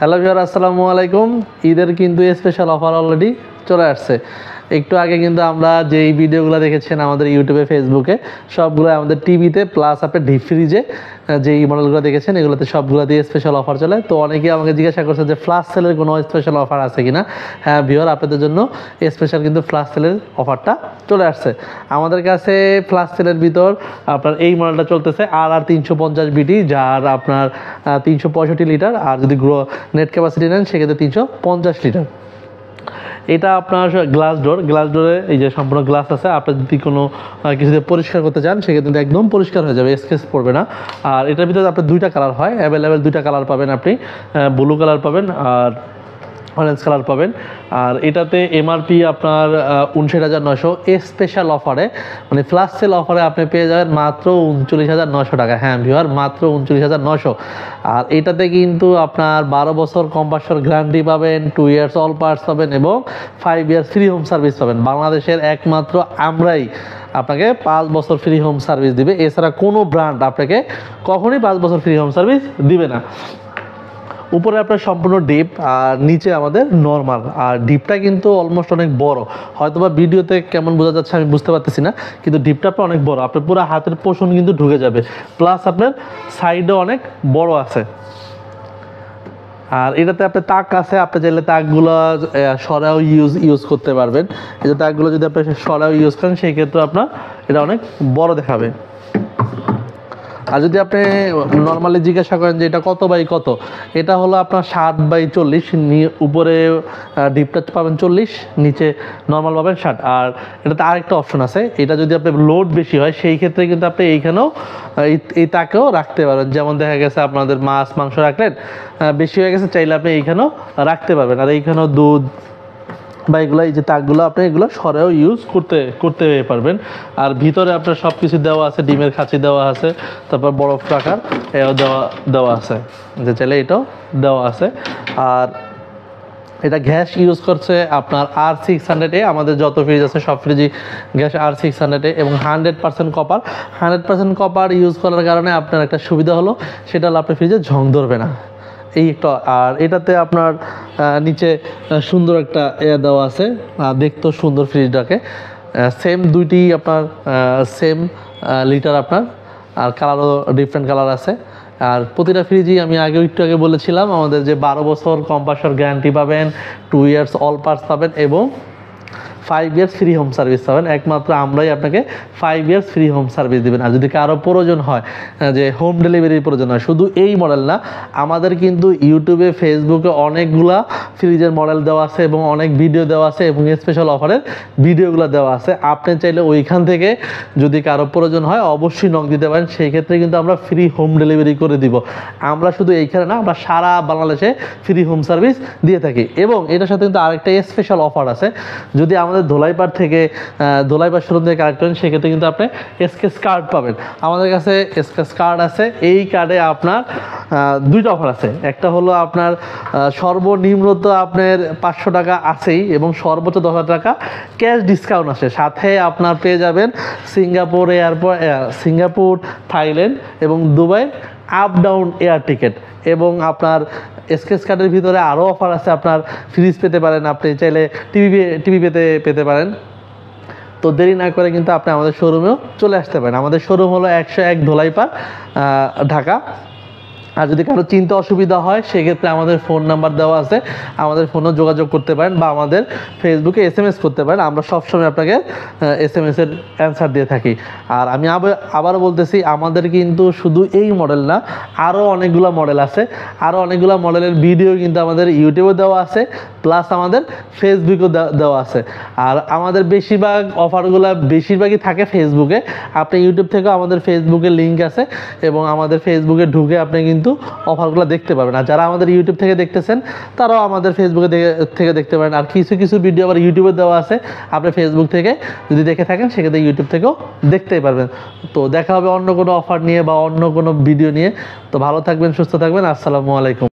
Hello viewer, আসসালামু আলাইকুম। ঈদের কিন্তু স্পেশাল অফার অলরেডি চলে আসছে। একটু আগে কিন্তু আমরা যেই ভিডিওগুলো দেখেছেন আমাদের ইউটিউবে, ফেসবুকে, সবগুলো আমাদের টিভিতে প্লাস আপনার ডিপ ফ্রিজে যেই মডেলগুলো দেখেছেন এগুলোতে সবগুলোতেই স্পেশাল অফার চলে। তো অনেকেই আমাকে জিজ্ঞাসা করছে যে ফ্ল্যাশ সেলের কোনো স্পেশাল অফার আছে কিনা। হ্যাঁ ভিউয়ার, আপনাদের জন্য স্পেশাল কিন্তু ফ্ল্যাশ সেলের অফারটা চলে আসছে। আমাদের কাছে ফ্ল্যাশ সেলের ভিতর আপনার এই মডেলটা চলতেছে আর 350 বিটি, যার আপনার 365 লিটার, আর যদি নেট ক্যাপাসিটি নেন সেক্ষেত্রে 350 লিটার। এটা আপনার গ্লাস ডোরে এই যে সম্পূর্ণ গ্লাস আছে। আপনি যদি কোনো কিছু দিয়ে পরিষ্কার করতে চান সেক্ষেত্রে একদম পরিষ্কার হয়ে যাবে, স্কেচ পড়বে না। আর এটার ভিতরে আপনার দুইটা কালার হয়, অ্যাভেলেবেল দুইটা কালার পাবেন আপনি, ব্লু কালার পাবেন আর অরেঞ্জ কালার পাবেন। আর এটাতে এমআরপি আপনার 59,900, স্পেশাল অফারে মানে ফ্ল্যাশ সেল অফারে আপনি পেয়ে যাবেন মাত্র 39,900 টাকা। হ্যাঁ ভিউয়ার, মাত্র 39,900। আর এটাতে কিন্তু আপনার 12 বছর কম্প্রেসর গ্যারান্টি পাবেন, 2 ইয়ার্স অল পার্টস পাবেন এবং 5 ইয়ার্স ফ্রি হোম সার্ভিস পাবেন। বাংলাদেশের একমাত্র আমরাই আপনাকে 5 বছর ফ্রি হোম সার্ভিস দিবে। এছাড়া কোনো ব্র্যান্ড আপনাকে কখনোই 5 বছর ফ্রি হোম সার্ভিস দিবে না। উপরে আপনার সম্পূর্ণ ডিপ আর নিচে আমাদের নর্মাল। আর ডিপটা কিন্তু অলমোস্ট অনেক বড়, হয়তোবা ভিডিওতে কেমন বোঝা যাচ্ছে আমি বুঝতে পারতেছি না, কিন্তু ডিপটা আপনার অনেক বড়, আপনার পুরো হাতের পোষণ কিন্তু ঢুকে যাবে। প্লাস আপনার সাইডও অনেক বড় আছে। আর এটাতে আপনার তাক আছে, আপনি চাইলে তাকগুলো সরাও ইউজ করতে পারবেন। এই যে তাকগুলো যদি আপনি সরাও ইউজ করেন সেই ক্ষেত্রে আপনার এটা অনেক বড় দেখাবে। আর যদি আপনি নর্মালি জিজ্ঞাসা করেন যে এটা কত বাই কত, এটা হলো আপনার 7/40। উপরে ডিপটা পাবেন 40, নিচে নর্মাল পাবেন 60। আর এটাতে আরেকটা অপশন আছে, এটা যদি আপনার লোড বেশি হয় সেই ক্ষেত্রে কিন্তু আপনি এইখানেও এই তাকেও রাখতে পারবেন। যেমন দেখা গেছে আপনাদের মাছ মাংস রাখলেন, বেশি হয়ে গেছে, চাইলে আপনি এইখানেও রাখতে পারবেন। আর এইখানেও দুধ বা এগুলো, এই যে তাকগুলো আপনি এগুলো সরেও ইউজ করতে পারবেন। আর ভিতরে আপনার সব কিছু দেওয়া আছে, ডিমের খাঁচি দেওয়া আছে, তারপর বরফ রাখার এও দেওয়া আছে, যে চাইলে এটাও দেওয়া আছে। আর এটা গ্যাস ইউজ করছে আপনার R600A। আমাদের যত ফ্রিজ আছে সব ফ্রিজই গ্যাস R600A এবং 100% কপার। 100% কপার ইউজ করার কারণে আপনার একটা সুবিধা হলো, সেটা হলো আপনার ফ্রিজে ঝং ধরবে না, এই একটা। আর এটাতে আপনার নিচে সুন্দর একটা দেওয়া আছে, দেখতেও সুন্দর ফ্রিজটাকে। সেম দুইটি আপনার সেম লিটার আপনার, আর কালারও ডিফারেন্ট কালার আছে। আর প্রতিটা ফ্রিজই আমি একটু আগে বলেছিলাম আমাদের যে 12 বছর কম্প্রেসর গ্যারান্টি পাবেন, 2 ইয়ার্স অল পার্টস পাবেন এবং 5 ইয়ার্স ফ্রি হোম সার্ভিস পাবেন। একমাত্র আমরাই আপনাকে 5 ইয়ার্স ফ্রি হোম সার্ভিস দেবেন। আর যদি কারো প্রয়োজন হয় যে হোম ডেলিভারির প্রয়োজন হয়, শুধু এই মডেল না, আমাদের কিন্তু ইউটিউবে, ফেসবুকে অনেকগুলা ফ্রিজের মডেল দেওয়া আছে এবং অনেক ভিডিও দেওয়া আছে এবং স্পেশাল অফারের ভিডিওগুলো দেওয়া আছে। আপনি চাইলে ওইখান থেকে যদি কারো প্রয়োজন হয় অবশ্যই নক দিতে পারেন, সেই ক্ষেত্রে কিন্তু আমরা ফ্রি হোম ডেলিভারি করে দিব। আমরা শুধু এইখানে না, আমরা সারা বাংলাদেশে ফ্রি হোম সার্ভিস দিয়ে থাকি। এবং এটার সাথে কিন্তু আরেকটা স্পেশাল অফার আছে, যদি আমাদের ধোলাইপাড় শোরুম থেকে কালেক্ট করেন সেক্ষেত্রে কিন্তু আপনি স্কেচ কার্ড পাবেন। আমাদের কাছে স্কেচ কার্ড আছে, এই কার্ডে আপনার দুইটা অফার আছে। একটা হলো আপনার সর্বনিম্ন তো আপনার 500 টাকা আছেই এবং সর্বোচ্চ 10,000 টাকা ক্যাশ ডিসকাউন্ট আছে। সাথে আপনার পেয়ে যাবেন সিঙ্গাপুর, থাইল্যান্ড এবং Dubai up down air ticket. এবং আপনার স্কেচ কার্ডের ভিতরে আরও অফার আছে, আপনার ফ্রিজ পেতে পারেন, আপনি চাইলে টিভি পেতে পারেন। তো দেরি না করে কিন্তু আপনি আমাদের শোরুমেও চলে আসতে পারেন। আমাদের শোরুম হলো 101 ধোলাইপাড়, ঢাকা। আর যদি কারো চিন্তা অসুবিধা হয় সেক্ষেত্রে আমাদের ফোন নাম্বার দেওয়া আছে, আমাদের ফোনেও যোগাযোগ করতে পারেন বা আমাদের ফেসবুকে SMS করতে পারেন। আমরা সবসময় আপনাকে SMS-এর অ্যান্সার দিয়ে থাকি। আর আমি আবারও বলতেছি, আমাদের কিন্তু শুধু এই মডেল না, আরও অনেকগুলো মডেল আছে। আরও অনেকগুলো মডেলের ভিডিও কিন্তু আমাদের ইউটিউবে দেওয়া আছে, প্লাস আমাদের ফেসবুকেও দেওয়া আছে। আর আমাদের বেশিরভাগই থাকে ফেসবুকে। আপনি ইউটিউব থেকেও আমাদের ফেসবুকে লিঙ্ক আছে এবং আমাদের ফেসবুকে ঢুকে আপনি কিন্তু অফারগুলো দেখতে পাবেন। আর যারা আমাদের ইউটিউব থেকে দেখতেছেন তারাও আমাদের ফেসবুকে থেকে দেখতে পারেন। আর কিছু ভিডিও আবার ইউটিউবে দেওয়া আছে, আপনি ফেসবুক থেকে যদি দেখে থাকেন সেক্ষেত্রে ইউটিউব থেকেও দেখতেই পারবেন। তো দেখা হবে অন্য কোনো অফার নিয়ে বা অন্য কোনো ভিডিও নিয়ে। তো ভালো থাকবেন, সুস্থ থাকবেন। আসসালামু আলাইকুম।